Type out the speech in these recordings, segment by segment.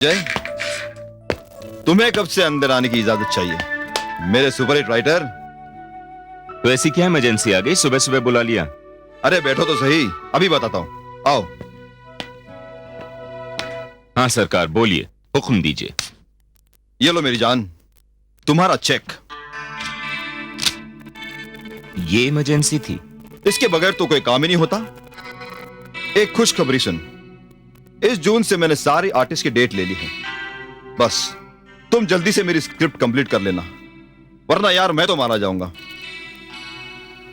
जय, तुम्हें कब से अंदर आने की इजाजत चाहिए मेरे सुपरहिट राइटर? तो ऐसी क्या इमरजेंसी आ गई, सुबह सुबह बुला लिया? अरे बैठो तो सही, अभी बताता हूं, आओ। हाँ सरकार, बोलिए, हुक्म दीजिए। ये लो मेरी जान, तुम्हारा चेक। ये इमरजेंसी थी? इसके बगैर तो कोई काम ही नहीं होता। एक खुशखबरी सुन, इस जून से मैंने सारी आर्टिस्ट की डेट ले ली है। बस तुम जल्दी से मेरी स्क्रिप्ट कंप्लीट कर लेना, वरना यार मैं तो मारा जाऊंगा।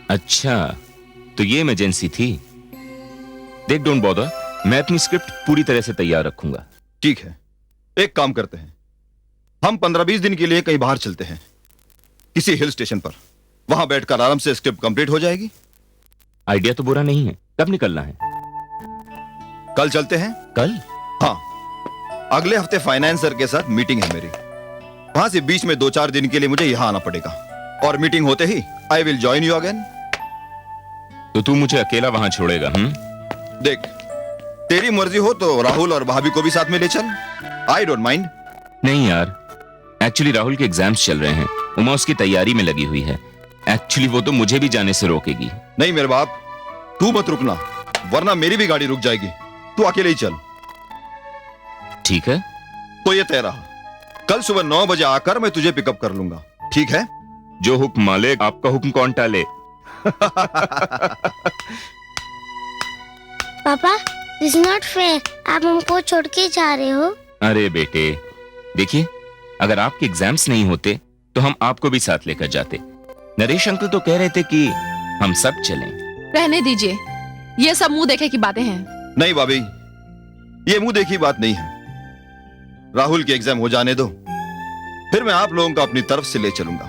अच्छा, तो ये इमरजेंसी थी। देख, डोंट बॉदर, मैं अपनी स्क्रिप्ट पूरी तरह से तैयार रखूंगा। ठीक है, एक काम करते हैं, हम 15-20 दिन के लिए कहीं बाहर चलते हैं, किसी हिल स्टेशन पर। वहां बैठकर आराम से स्क्रिप्ट कंप्लीट हो जाएगी। आइडिया तो बुरा नहीं है। कब निकलना है? कल चलते हैं। कल? हाँ, अगले हफ्ते फाइनेंसर के साथ मीटिंग है मेरी। वहां से बीच में 2-4 दिन के लिए मुझे यहां आना पड़ेगा, और मीटिंग होते ही I will join you again. तो तू मुझे अकेला वहां छोड़ेगा? देख, तेरी मर्जी हो तो राहुल और भाभी को भी साथ में ले चल, आई डोंट माइंड। नहीं यार, एक्चुअली राहुल के एग्जाम्स चल रहे हैं, उमा उसकी तैयारी में लगी हुई है। एक्चुअली वो तो मुझे भी जाने से रोकेगी। नहीं मेरे बाप, तू मत रुकना, वरना मेरी भी गाड़ी रुक जाएगी। तू अकेले ही चल। ठीक है, तो ये तय रहा, कल सुबह 9 बजे आकर मैं तुझे पिकअप कर लूंगा, ठीक है? जो हुक्म मालिक, आपका हुक्म कौन टाले। पापा, दिस इज नॉट फेयर, आप हमको छोड़ के जा रहे हो। अरे बेटे, देखिए, अगर आपके एग्जाम्स नहीं होते तो हम आपको भी साथ लेकर जाते। नरेश अंकल तो कह रहे थे कि हम सब चलें। रहने दीजिए, ये सब मुंह देखे की बातें हैं। नहीं भाभी, ये मुंह देखी बात नहीं है। राहुल के एग्जाम हो जाने दो, फिर मैं आप लोगों को अपनी तरफ से ले चलूंगा।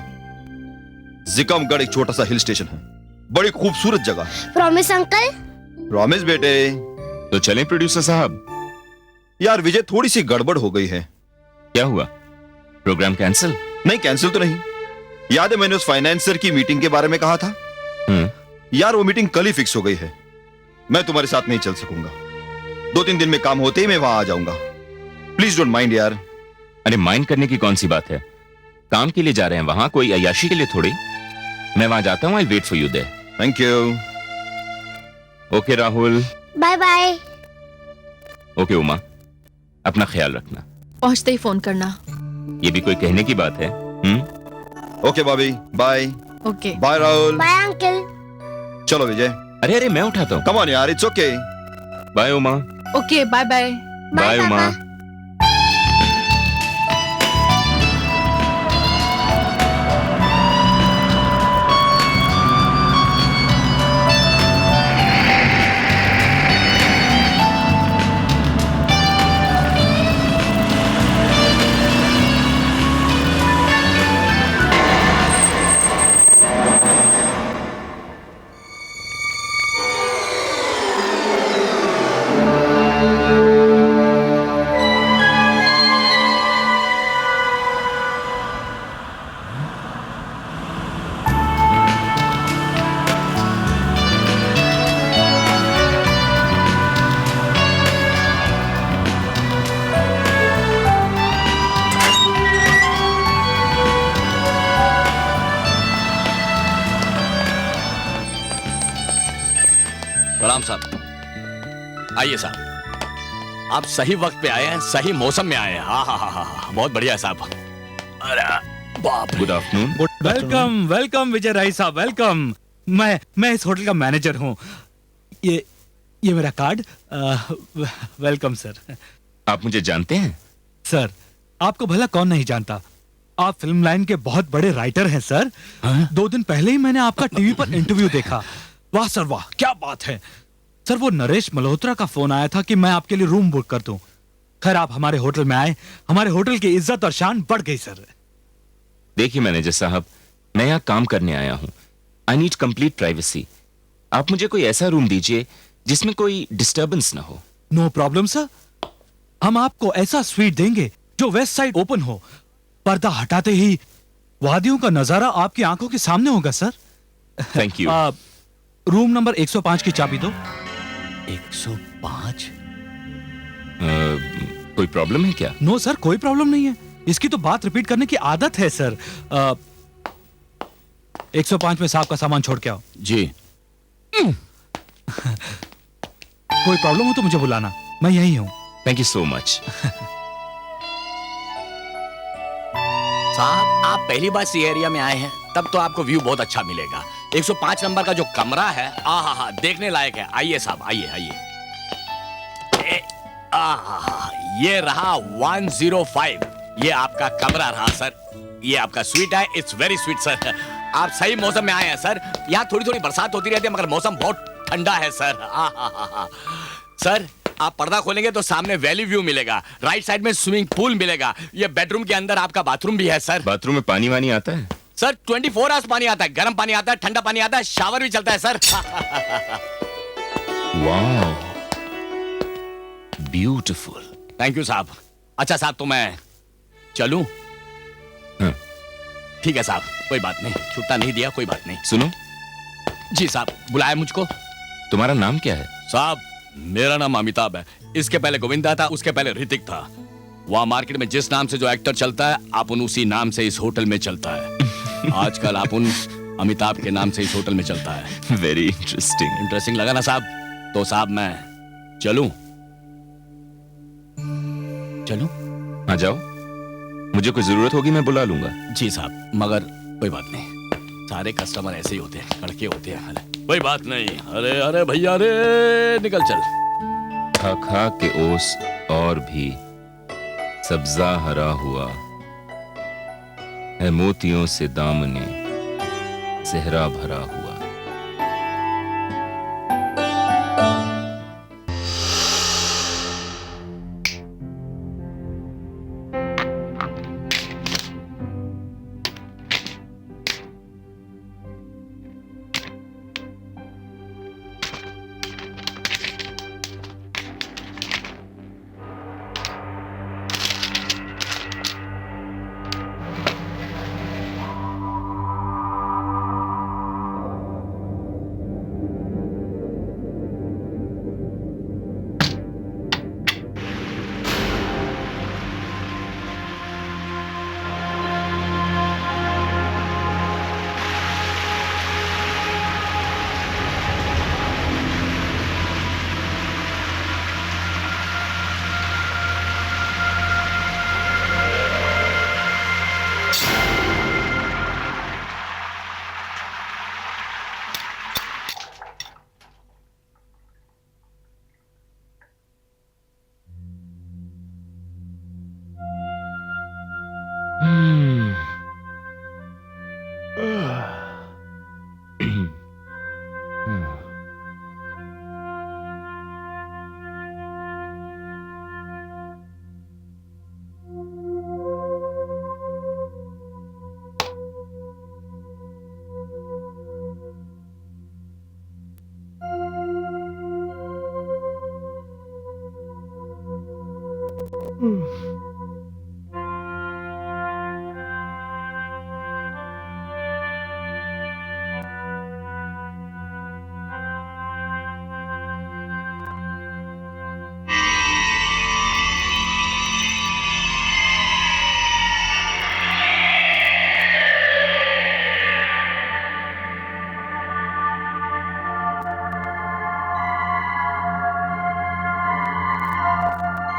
जिकमगढ़ एक छोटा सा हिल स्टेशन है, बड़ी खूबसूरत जगह है। Promise uncle? प्रॉमिस बेटे। तो चलें प्रोड्यूसर साहब। यार विजय, थोड़ी सी गड़बड़ हो गई है। क्या हुआ? Programme cancel? नहीं, कैंसिल तो नहीं। याद है मैंने उस फाइनेंसर की मीटिंग के बारे में कहा था? यार वो मीटिंग कल ही फिक्स हो गई है। मैं तुम्हारे साथ नहीं चल सकूंगा। 2-3 दिन में काम होते ही मैं वहां आ जाऊंगा। प्लीज डोंट माइंड यार। अरे माइंड करने की कौन सी बात है, काम के लिए जा रहे हैं वहां, कोई अय्याशी के लिए थोड़ी। मैं वहां जाता हूं, I wait for you there. Thank you. Okay Rahul. Bye bye. Okay Uma, अपना ख्याल रखना। पहुंचते ही फोन करना। ये भी कोई कहने की बात है? ओके भाभी, bye. Okay bye Rahul. Bye uncle. चलो विजय। अरे अरे, मैं उठाता हूँ। कम ऑन यार, it's okay. Bye Uma. Okay, bye bye. Bye Uma. प्रणाम साहब। आइए साहब, आप सही वक्त पे आए हैं, सही मौसम में आए हैं। हाँ हाँ हाँ हाँ, बहुत बढ़िया है साहब। अरे बाप रे। Good afternoon. वेलकम वेलकम विजय राय साहब, वेलकम। मैं इस होटल का मैनेजर हूँ। ये मेरा कार्ड। Welcome sir. आप मुझे जानते हैं? सर, आपको भला कौन नहीं जानता, आप फिल्म लाइन के बहुत बड़े राइटर हैं सर। 2 दिन पहले ही मैंने आपका टीवी पर इंटरव्यू देखा। वाह सर वाह, क्या बात है सर। वो नरेश मल्होत्रा का फोन आया था कि मैं आपके लिए रूम बुक कर दूं। खैर आप हमारे होटल में आए, हमारे होटल की इज्जत और शान बढ़ गई सर। देखिए मैनेजर साहब, मैं यहाँ काम करने आया हूँ। I need complete privacy. आप मुझे कोई ऐसा रूम दीजिए जिसमें कोई डिस्टर्बेंस ना हो। नो प्रॉब्लम सर, हम आपको ऐसा स्वीट देंगे जो वेस्ट साइड ओपन हो। पर्दा हटाते ही वादियों का नजारा आपकी आंखों के सामने होगा sir. Thank you. Room number 105 की चाबी दो। 105? कोई प्रॉब्लम है क्या? नो सर, कोई प्रॉब्लम नहीं है। इसकी तो बात रिपीट करने की आदत है सर। 105 में साहब का सामान छोड़ के आओ। जी। कोई प्रॉब्लम हो तो मुझे बुलाना, मैं यही हूँ। Thank you so much. साहब आप पहली बार सी एरिया में आए हैं, तब तो आपको व्यू बहुत अच्छा मिलेगा। 105 नंबर का जो कमरा है, आहा देखने लायक है। आइए साहब, आइए आइए। आहा, ये रहा 105। ये आपका कमरा रहा सर। ये आपका स्वीट है। It's very sweet sir. आप सही मौसम में आए हैं सर। यहाँ थोड़ी थोड़ी बरसात होती रहती है, मगर मौसम बहुत ठंडा है सर। आहा सर, आप पर्दा खोलेंगे तो सामने वैली व्यू मिलेगा। राइट साइड में स्विमिंग पूल मिलेगा। ये बेडरूम के अंदर आपका बाथरूम भी है सर। बाथरूम में पानी वानी आता है? सर 24 आवर्स पानी आता है। गर्म पानी आता है, ठंडा पानी आता है, शावर भी चलता है sir. Wow, beautiful. Thank you साहब। अच्छा साहब, तो मैं चलूं? हाँ। ठीक है साहब, कोई बात नहीं। छुट्टा नहीं दिया, कोई बात नहीं। सुनो, जी साहब, बुलाया मुझको। तुम्हारा नाम क्या है? साहब मेरा नाम अमिताभ है। इसके पहले गोविंदा था, उसके पहले ऋतिक था। वहाँ मार्केट में जिस नाम से जो एक्टर चलता है, अपन उसी नाम से इस होटल में चलता है। आजकल अपन अमिताभ के नाम से इस होटल में चलता है। Very interesting. इंटरेस्टिंग लगा ना साहब? तो साहब मैं चलूं? चलूं? हाँ जाओ, मुझे कोई जरूरत होगी मैं बुला लूंगा। जी साहब, मगर कोई बात नहीं, सारे कस्टमर ऐसे ही होते हैं, लड़के होते हैं। कोई बात नहीं। अरे अरे भैया, अरे निकल चल। खा खा के ओस और भी सब्जा हरा हुआ है, मोतियों से दामने सेहरा भरा हुआ।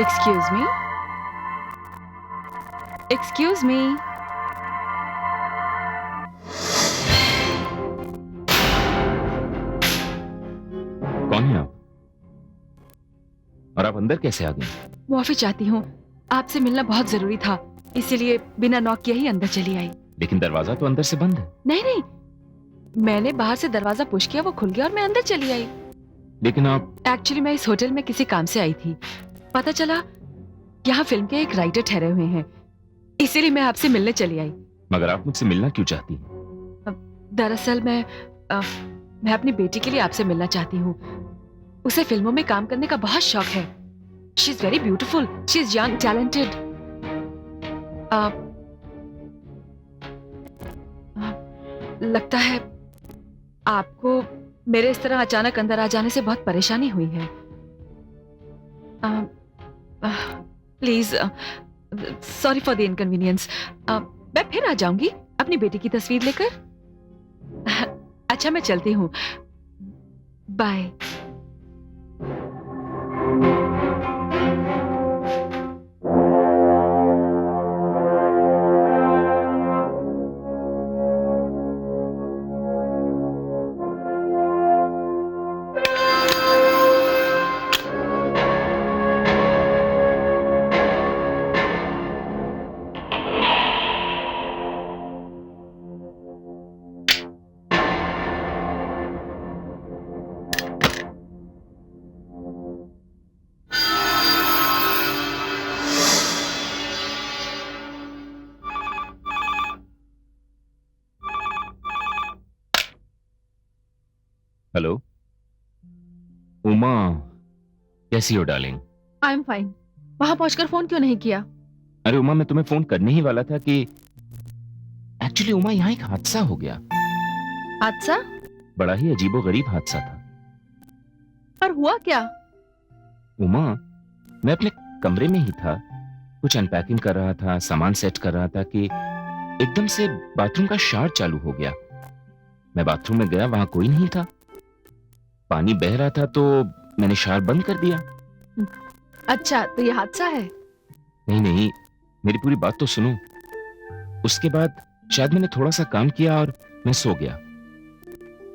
Excuse me? Excuse me? कौन है आप? और आप अंदर कैसे आ गए? वो ऑफिस जाती हूँ, आपसे मिलना बहुत जरूरी था, इसीलिए बिना नॉक किए ही अंदर चली आई। लेकिन दरवाजा तो अंदर से बंद है। नहीं नहीं, मैंने बाहर से दरवाजा पुश किया, वो खुल गया और मैं अंदर चली आई। लेकिन आप... एक्चुअली मैं इस होटल में किसी काम से आई थी। पता चला यहाँ फिल्म के एक राइटर ठहरे हुए हैं, इसीलिए मैं आपसे मिलने चली आई। मगर आप मुझसे मिलना क्यों चाहती हैं? दरअसल मैं अपनी बेटी के लिए आपसे मिलना चाहती हूँ। उसे फिल्मों में काम करने का बहुत शौक है। She is very beautiful, she is young, talented. लगता है आपको मेरे इस तरह अचानक अंदर आ जाने से बहुत परेशानी हुई है। Please, sorry for the inconvenience. मैं फिर आ जाऊंगी अपनी बेटी की तस्वीर लेकर। अच्छा, मैं चलती हूँ, बाय। हेलो उमा, कैसी हो डार्लिंग? I am fine. वहां पहुंचकर फोन क्यों नहीं किया? अरे उमा, मैं तुम्हें फोन करने ही वाला था कि एक्चुअली उमा, यहाँ एक हादसा हो गया। हादसा? बड़ा ही अजीबोगरीब हादसा था। पर हुआ क्या? उमा, मैं अपने कमरे में ही था, कुछ अनपैकिंग कर रहा था, सामान सेट कर रहा था कि एकदम से बाथरूम का शावर चालू हो गया। मैं बाथरूम में गया, वहां कोई नहीं था, पानी बह रहा था, तो मैंने शावर बंद कर दिया। अच्छा, तो ये हादसा है? नहीं नहीं, मेरी पूरी बात तो सुनो। उसके बाद शायद मैंने थोड़ा सा काम किया और मैं सो गया।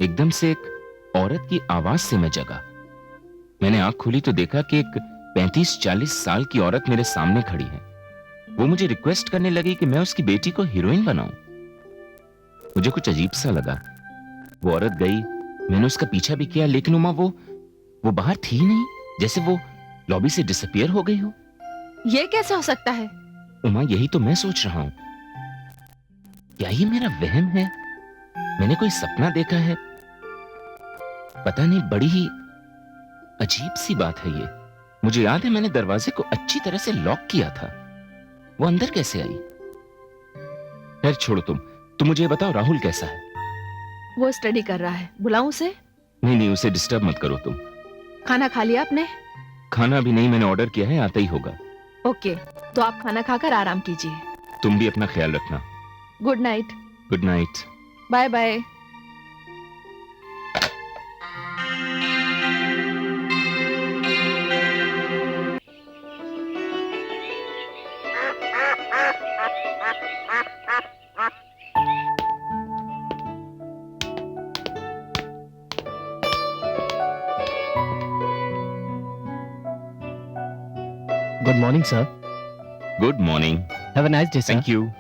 एकदम से एक औरत की आवाज से मैं जगा। मैंने आंख खोली तो देखा कि एक 35-40 साल की औरत मेरे सामने खड़ी है। वो मुझे रिक्वेस्ट करने लगी कि मैं उसकी बेटी को हीरोइन बनाऊं। मुझे कुछ अजीब सा लगा। वो औरत गई, मैंने उसका पीछा भी किया, लेकिन उमा वो बाहर थी नहीं, जैसे वो लॉबी से डिसअपियर हो गई हो। ये कैसे हो सकता है? उमा, यही तो मैं सोच रहा हूं। क्या ये मेरा वहम है? मैंने कोई सपना देखा है? पता नहीं, बड़ी ही अजीब सी बात है ये। मुझे याद है मैंने दरवाजे को अच्छी तरह से लॉक किया था। वो अंदर कैसे आई? खैर छोड़ो, तुम मुझे बताओ, राहुल कैसा है? वो स्टडी कर रहा है। बुलाऊं उसे? नहीं नहीं, उसे डिस्टर्ब मत करो तुम। खाना खा लिया आपने? खाना भी नहीं, मैंने ऑर्डर किया है, आता ही होगा। ओके, तो आप खाना खाकर आराम कीजिए। तुम भी अपना ख्याल रखना। Good night. Good night. Bye bye. Good morning, sir. Good morning. Have a nice day, sir. Thank you.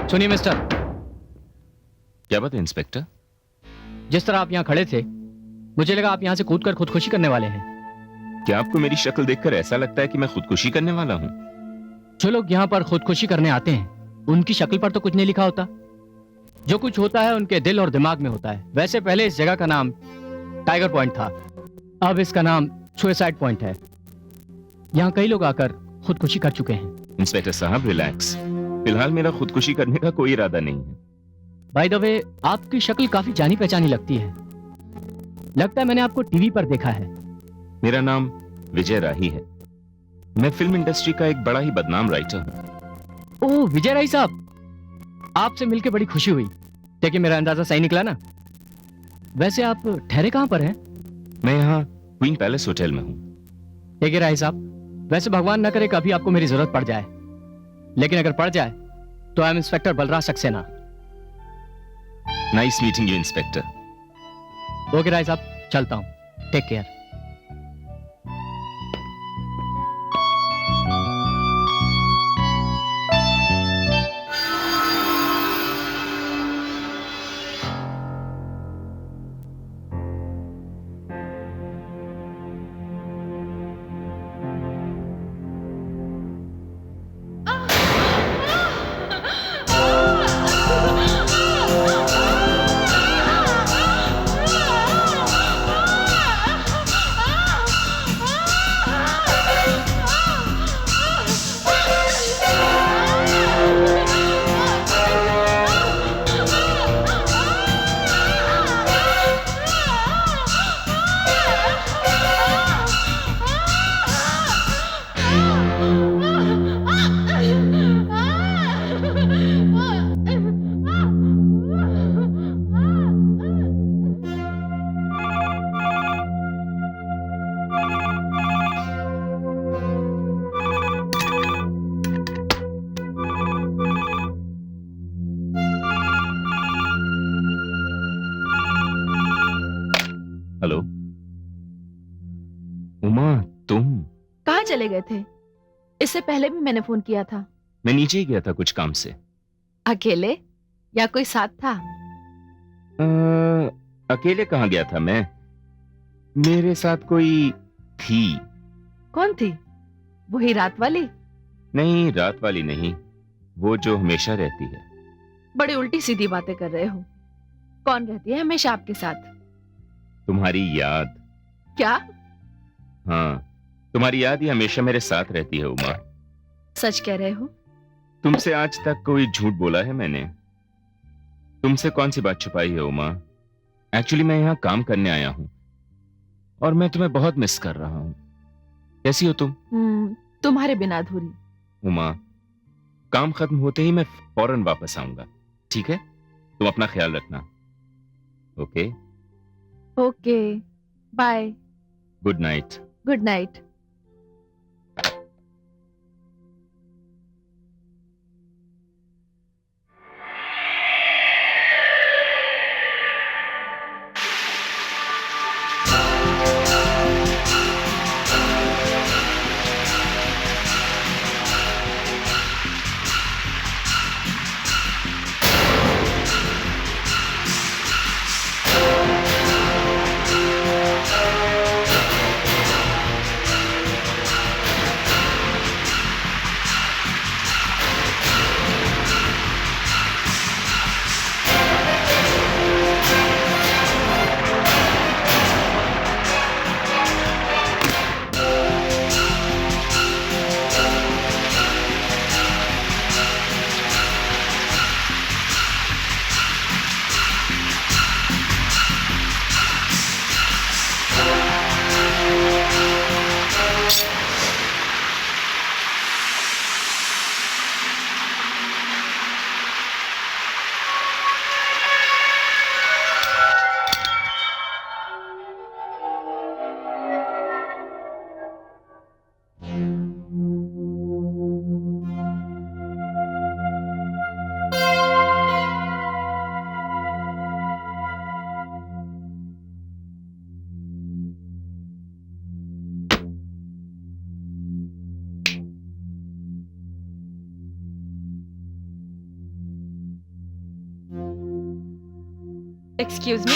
सुनिए मिस्टर, क्या बात है इंस्पेक्टर? जिस तरह आप यहाँ खड़े थे, मुझे लगा आप यहाँ से कूदकर खुदकुशी करने वाले हैं। क्या आपको मेरी शक्ल देखकर ऐसा लगता है कि मैं खुदकुशी करने वाला हूँ? जो लोग यहाँ पर खुदकुशी करने आते हैं, उनकी शक्ल पर तो कुछ नहीं लिखा होता। जो कुछ होता है उनके दिल और दिमाग में होता है। वैसे पहले इस जगह का नाम टाइगर पॉइंट था, अब इसका नाम सुसाइड पॉइंट है। यहाँ कई लोग आकर खुदकुशी कर चुके हैं। इंस्पेक्टर साहब रिलैक्स, फिलहाल मेरा खुदकुशी करने का कोई इरादा नहीं है। बाय द वे, आपकी शक्ल काफी जानी पहचानी लगती है। लगता है मैंने आपको टीवी पर देखा है। मेरा नाम विजय राही है। मैं फिल्म इंडस्ट्री का एक बड़ा ही बदनाम राइटर हूँ। ओह विजय राही साहब, आपसे मिलकर बड़ी खुशी हुई। देखिए मेरा अंदाजा सही निकला ना? वैसे आप ठहरे कहां पर हैं? मैं यहाँ क्वीन पैलेस होटल में हूँ। देखिए राही साहब, वैसे भगवान न करे कभी आपको मेरी जरूरत पड़ जाए, लेकिन अगर पड़ जाए तो I am inspector Balraj Saxena. Nice meeting you inspector. Okay Rai साहब, चलता हूं। Take care. गए थे? इससे पहले भी मैंने फोन किया था। मैं नीचे ही गया था कुछ काम से। अकेले या कोई साथ था? अकेले कहाँ गया था मैं? मेरे साथ कोई थी। कौन थी? वही रात वाली? नहीं, रात वाली नहीं, वो जो हमेशा रहती है। बड़ी उल्टी सीधी बातें कर रहे हो। कौन रहती है हमेशा आपके साथ? तुम्हारी याद। क्या? हाँ, तुम्हारी याद ही हमेशा मेरे साथ रहती है उमा। सच कह रहे हो? तुमसे आज तक कोई झूठ बोला है मैंने? तुमसे कौन सी बात छुपाई है उमा? एक्चुअली मैं यहाँ काम करने आया हूँ और मैं तुम्हें बहुत मिस कर रहा हूँ। कैसी हो तुम? तुम्हारे बिना अधूरी। उमा, काम खत्म होते ही मैं फौरन वापस आऊंगा, ठीक है? तुम अपना ख्याल रखना। Okay? Okay, bye. Good night. Good night. Excuse me.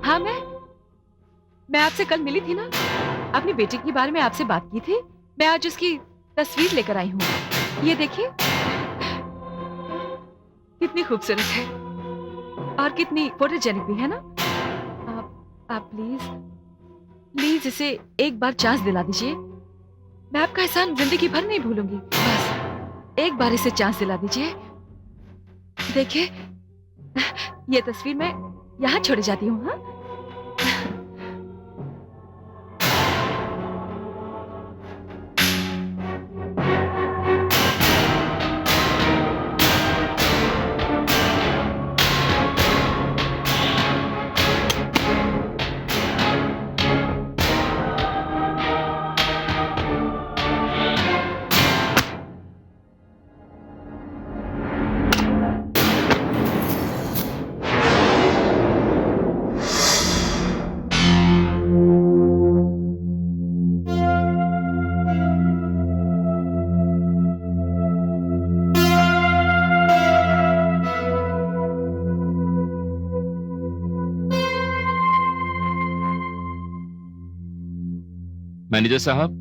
हाँ, मैं आपसे कल मिली थी ना। अपनी बेटी के बारे में आपसे बात की थी। मैं आज उसकी तस्वीर लेकर आई हूँ। ये देखिए, कितनी खूबसूरत है और कितनी फोटोजेनिक भी है ना। आप प्लीज इसे एक बार चांस दिला दीजिए। मैं आपका एहसान जिंदगी भर नहीं भूलूंगी। बस एक बार इसे चांस दिला दीजिए। देखिए, ये तस्वीर मैं यहाँ छोड़ जाती हूँ। हाँ, मैनेजर साहब,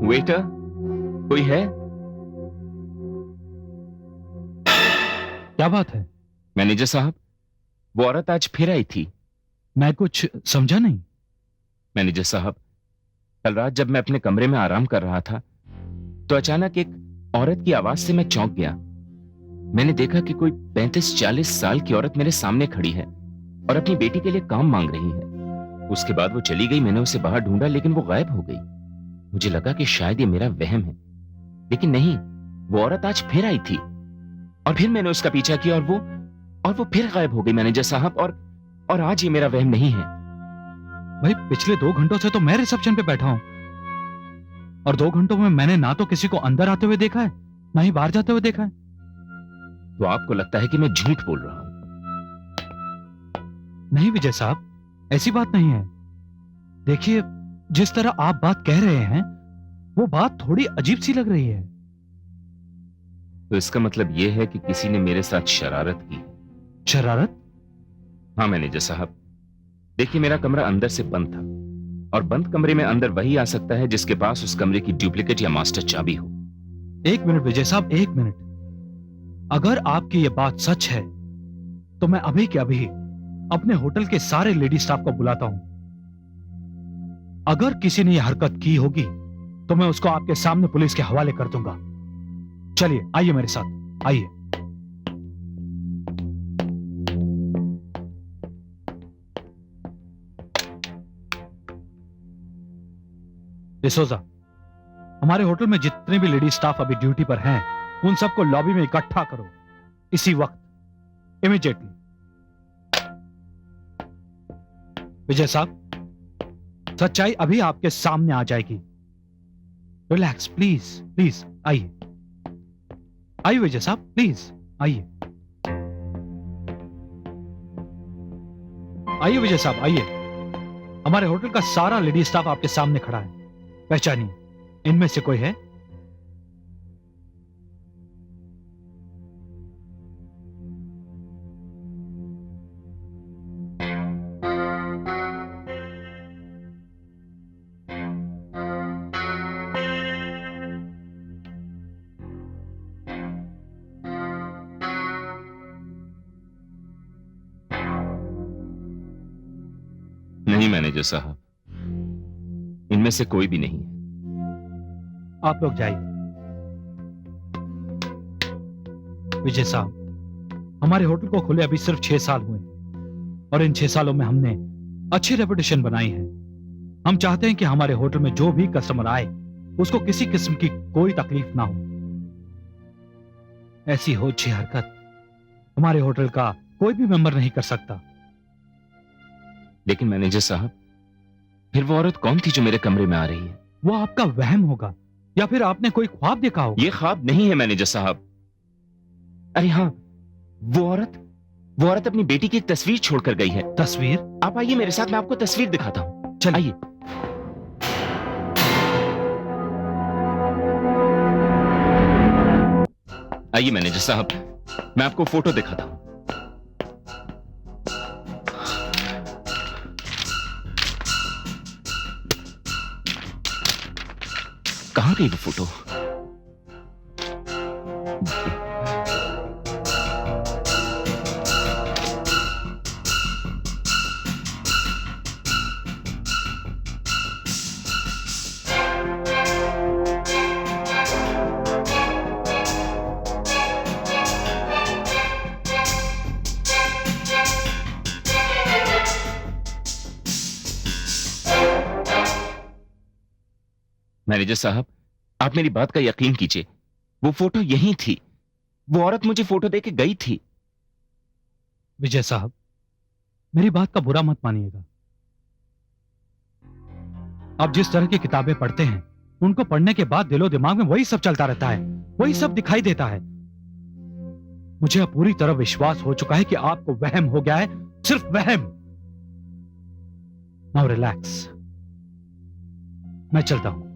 वेटर, कोई है? क्या बात है? मैनेजर साहब, वो औरत आज फिर आई थी। मैं कुछ समझा नहीं। मैनेजर साहब, कल रात जब मैं अपने कमरे में आराम कर रहा था तो अचानक एक औरत की आवाज से मैं चौंक गया। मैंने देखा कि कोई 35-40 साल की औरत मेरे सामने खड़ी है और अपनी बेटी के लिए काम मांग रही है। उसके बाद वो चली गई। मैंने उसे बाहर ढूंढा लेकिन वो गायब हो गई। मुझे लगा कि शायद ये मेरा वहम है, लेकिन नहीं, वो औरत आज फिर आई थी और फिर मैंने उसका पीछा किया और वो फिर गायब हो गई मैनेजर साहब। और आज ये मेरा वहम नहीं है। भाई, पिछले 2 घंटों से तो मैं रिसेप्शन पे बैठा हूं और 2 घंटों में मैंने ना तो किसी को अंदर आते हुए देखा है, ना ही बाहर जाते हुए देखा है। तो आपको लगता है कि मैं झूठ बोल रहा हूं। नहीं विजय साहब, ऐसी बात नहीं है। देखिए, जिस तरह आप बात कह रहे हैं वो बात थोड़ी अजीब सी लग रही है। तो इसका मतलब यह है कि किसी ने मेरे साथ शरारत की। शरारत? हाँ मैनेजर साहब, देखिए मेरा कमरा अंदर से बंद था, और बंद कमरे में अंदर वही आ सकता है जिसके पास उस कमरे की डुप्लीकेट या मास्टर चाबी हो। एक मिनट विजय साहब, एक मिनट। अगर आपकी ये बात सच है तो मैं अभी के अभी अपने होटल के सारे लेडी स्टाफ को बुलाता हूं। अगर किसी ने यह हरकत की होगी तो मैं उसको आपके सामने पुलिस के हवाले कर दूंगा। चलिए आइए मेरे साथ, आइए। डिसोजा, हमारे होटल में जितने भी लेडी स्टाफ अभी ड्यूटी पर हैं, उन सबको लॉबी में इकट्ठा करो इसी वक्त, इमीडिएटली। विजय साहब, सच्चाई अभी आपके सामने आ जाएगी। रिलैक्स प्लीज, प्लीज आइए, आइए विजय साहब, प्लीज आइए, आइए विजय साहब, आइए। हमारे होटल का सारा लेडी स्टाफ आपके सामने खड़ा है, पहचानिए, इनमें से कोई है? नहीं मैनेजर साहब, इनमें से कोई भी नहीं है। आप लोग जाइए। विजय साहब, हमारे होटल को खुले अभी सिर्फ 6 साल हुए, और इन 6 सालों में हमने अच्छी रेपुटेशन बनाई है। हम चाहते हैं कि हमारे होटल में जो भी कस्टमर आए उसको किसी किस्म की कोई तकलीफ ना हो। ऐसी होच्छी हरकत हमारे होटल का कोई भी मेंबर नहीं कर सकता। लेकिन मैनेजर साहब, फिर वो औरत कौन थी जो मेरे कमरे में आ रही है? वो आपका वहम होगा, या फिर आपने कोई ख्वाब देखा होगा। ये ख्वाब नहीं है मैनेजर साहब। अरे हाँ, वो औरत अपनी बेटी की एक तस्वीर छोड़कर गई है। तस्वीर? आप आइए मेरे साथ, मैं आपको तस्वीर दिखाता हूं। चलिए। आइए मैनेजर साहब, मैं आपको फोटो दिखाता हूं। कहां गई वो फोटो? मैनेजर साहब, आप मेरी बात का यकीन कीजिए, वो फोटो यहीं थी। वो औरत मुझे फोटो देके गई थी। विजय साहब, मेरी बात का बुरा मत मानिएगा। आप जिस तरह की किताबें पढ़ते हैं, उनको पढ़ने के बाद दिलो दिमाग में वही सब चलता रहता है, वही सब दिखाई देता है। मुझे अब पूरी तरह विश्वास हो चुका है कि आपको वहम हो गया है, सिर्फ वहम। नाउ रिलैक्स, मैं चलता हूं।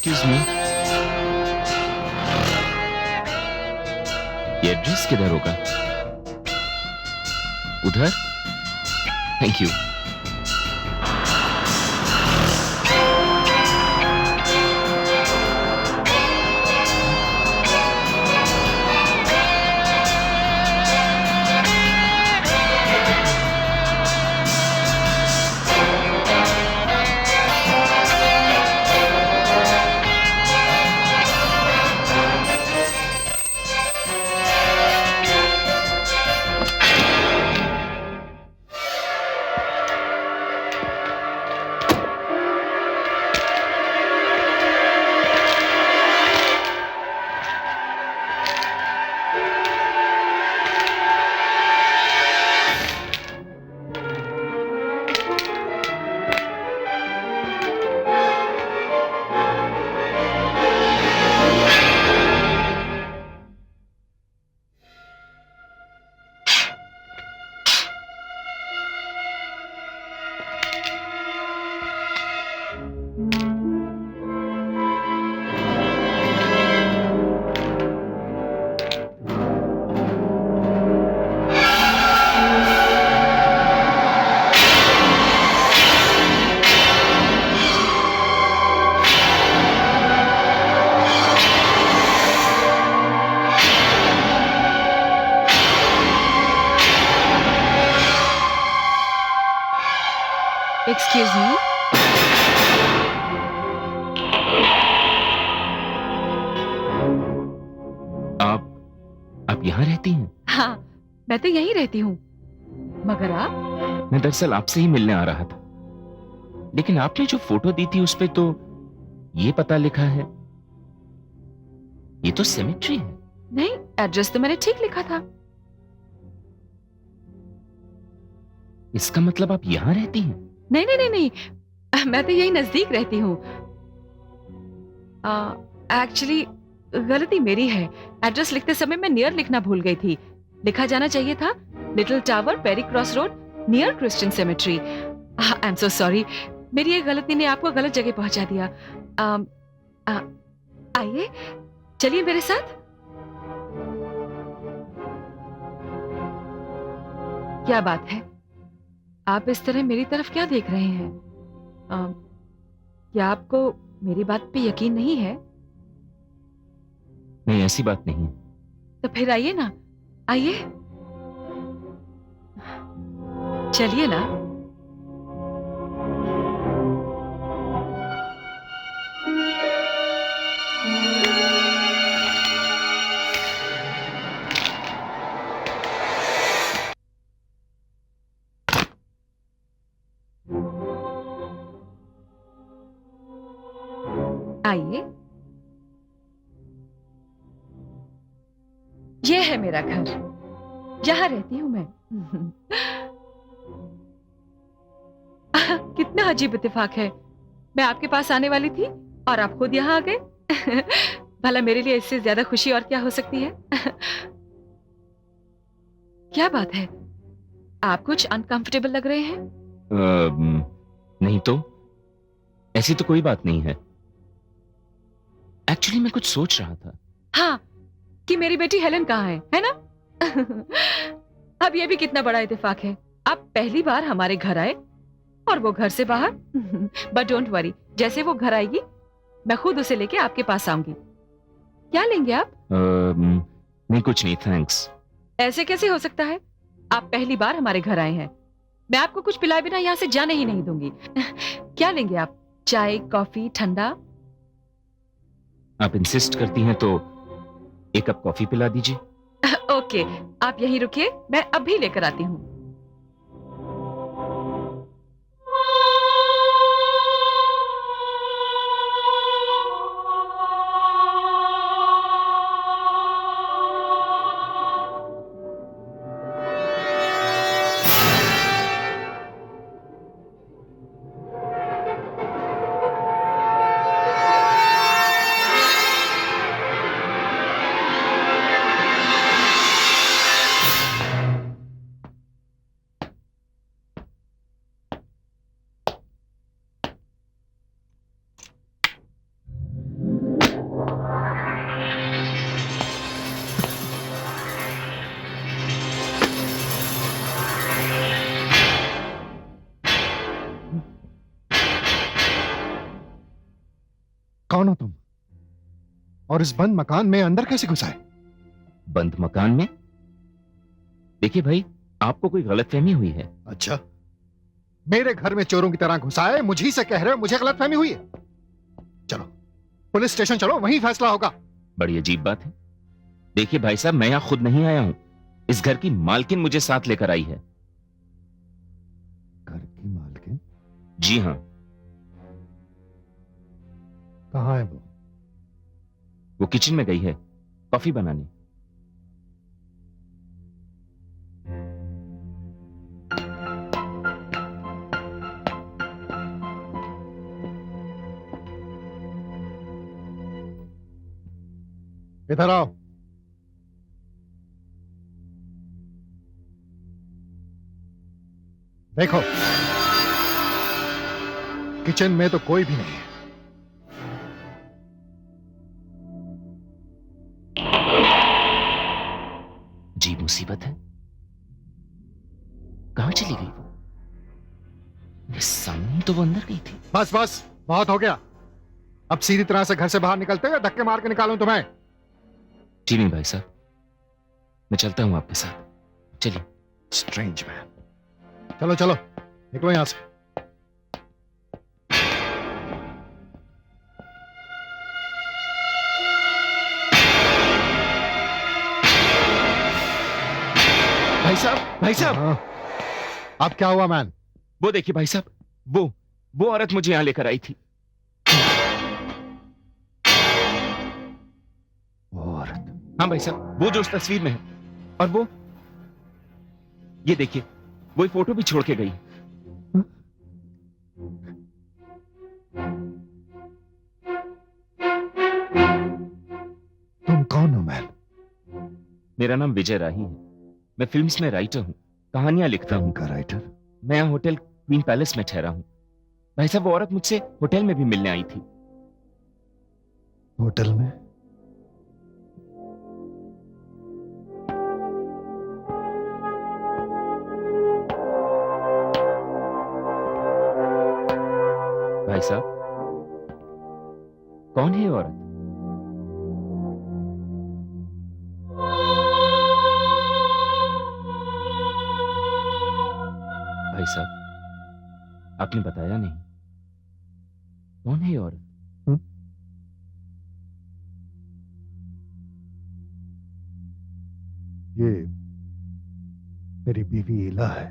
एक्सक्यूज मी, ये एड्रेस किधर होगा? उधर? Thank you. Excuse me. आप यहाँ रहती हैं? हाँ, मैं तो यहीं रहती हूँ, मगर आप? मैं दरअसल आपसे ही मिलने आ रहा था, लेकिन आपने जो फोटो दी थी उस पे तो ये पता लिखा है। ये तो सेमेट्री है। नहीं, एड्रेस तो मैंने ठीक लिखा था। इसका मतलब आप यहाँ रहती हैं? नहीं नहीं नहीं नहीं, मैं तो यही नजदीक रहती हूँ। एक्चुअली गलती मेरी है, एड्रेस लिखते समय मैं नियर लिखना भूल गई थी। लिखा जाना चाहिए था little tower, Perry cross road, near Christian cemetery. I am so sorry, मेरी एक गलती ने आपको गलत जगह पहुंचा दिया। आइए, चलिए मेरे साथ। क्या बात है, आप इस तरह मेरी तरफ क्या देख रहे हैं? क्या आपको मेरी बात पे यकीन नहीं है? नहीं, ऐसी बात नहीं है। तो फिर आइए ना, आइए, चलिए ना। आइए, ये है मेरा घर, यहां रहती हूं मैं। कितना अजीब इत्तेफाक है, मैं आपके पास आने वाली थी और आप खुद यहाँ आ गए। भला मेरे लिए इससे ज्यादा खुशी और क्या हो सकती है? क्या बात है, आप कुछ अनकंफर्टेबल लग रहे हैं? नहीं तो, ऐसी तो कोई बात नहीं है। एक्चुअली मैं कुछ सोच रहा था। हाँ, कि मेरी बेटी हेलन कहाँ है ना? अब ये भी कितना बड़ा इत्तेफाक है, आप पहली बार हमारे घर आए और वो घर से बाहर। बट डोंट वरी, जैसे वो घर आएगी मैं खुद उसे लेके आपके पास आऊंगी। क्या लेंगे आप? नहीं, कुछ नहीं, थैंक्स। ऐसे कैसे हो सकता है? आप पहली बार हमारे घर आए हैं, मैं आपको कुछ पिलाए बिना यहाँ से जाने ही नहीं दूंगी। क्या लेंगे आप? चाय, कॉफी, ठंडा? आप इंसिस्ट करती हैं तो एक कप कॉफी पिला दीजिए। ओके, आप यहीं रुकिए, मैं अभी लेकर आती हूँ। कौन हो तुम? और इस बंद मकान में अंदर कैसे घुस आए? बंद मकान में? देखिए भाई, आपको कोई गलतफहमी हुई है। अच्छा, मेरे घर में चोरों की तरह घुस आए, मुझी से कह रहे हो मुझे गलतफहमी हुई है? चलो पुलिस स्टेशन चलो, वहीं फैसला होगा। बड़ी अजीब बात है। देखिए भाई साहब, मैं यहां खुद नहीं आया हूं, इस घर की मालकिन मुझे साथ लेकर आई है। घर की मालकिन? जी हाँ। कहाँ है वो किचन में गई है कॉफी बनाने। इधर आओ। देखो, किचन में तो कोई भी नहीं है। जी मुसीबत है, कहां चली गई वो? मेरे सामने तो वो अंदर गई थी। बस बस, बहुत हो गया। अब सीधी तरह से घर से बाहर निकलते हैं, धक्के मार के निकालूं तुम्हें? जी नहीं भाई साहब, मैं चलता हूं आपके साथ। चलिए। Strange man. चलो चलो, निकलो यहां से। भाई साहब, भाई साहब, हाँ। अब क्या हुआ मैन? वो देखिए भाई साहब, वो औरत मुझे यहाँ लेकर आई थी। वो औरत? हाँ भाई साहब, वो जो उस तस्वीर में है, और वो ये देखिए, वो फोटो भी छोड़ के गई। तुम कौन हो मैन? मेरा नाम विजय राही है। मैं फिल्म्स में राइटर हूँ, कहानियां लिखता हूँ। का राइटर? मैं यहाँ होटल क्वीन पैलेस में ठहरा हूँ। भाई साहब, वो औरत मुझसे होटल में भी मिलने आई थी। होटल में? भाई साहब, कौन है ये औरत? भाई साहब, आपने बताया नहीं, कौन है ये औरत? ये मेरी बीवी इला है।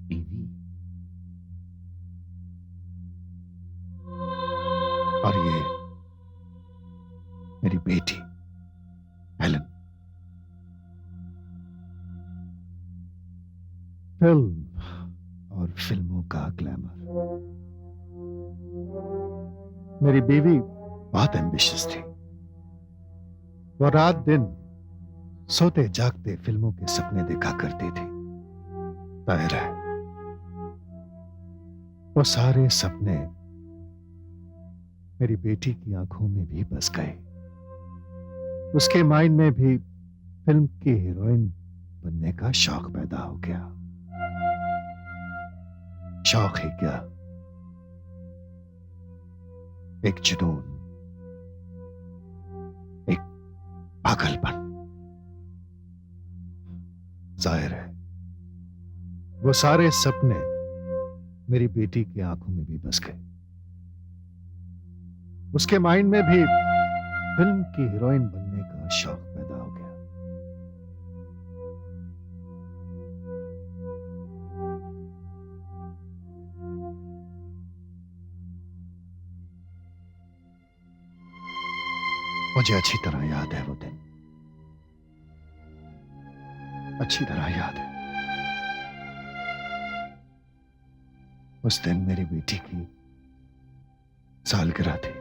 बीवी? और ये मेरी बेटी हेलन। फिल्म और फिल्मों का ग्लैमर। मेरी बीवी बहुत एम्बिशियस थी। वो रात दिन सोते जागते फिल्मों के सपने देखा करती थी। जाहिर है वो सारे सपने मेरी बेटी की आंखों में भी बस गए। उसके माइंड में भी फिल्म की हीरोइन बनने का शौक पैदा हो गया। शौक ही क्या, एक जुनून, एक पागलपन। जाहिर है वो सारे सपने मेरी बेटी की आंखों में भी बस गए। उसके माइंड में भी फिल्म की हीरोइन बनने का शौक पैदा हो गया। मुझे अच्छी तरह याद है वो दिन, अच्छी तरह याद है। उस दिन मेरी बेटी की सालगिरह थी।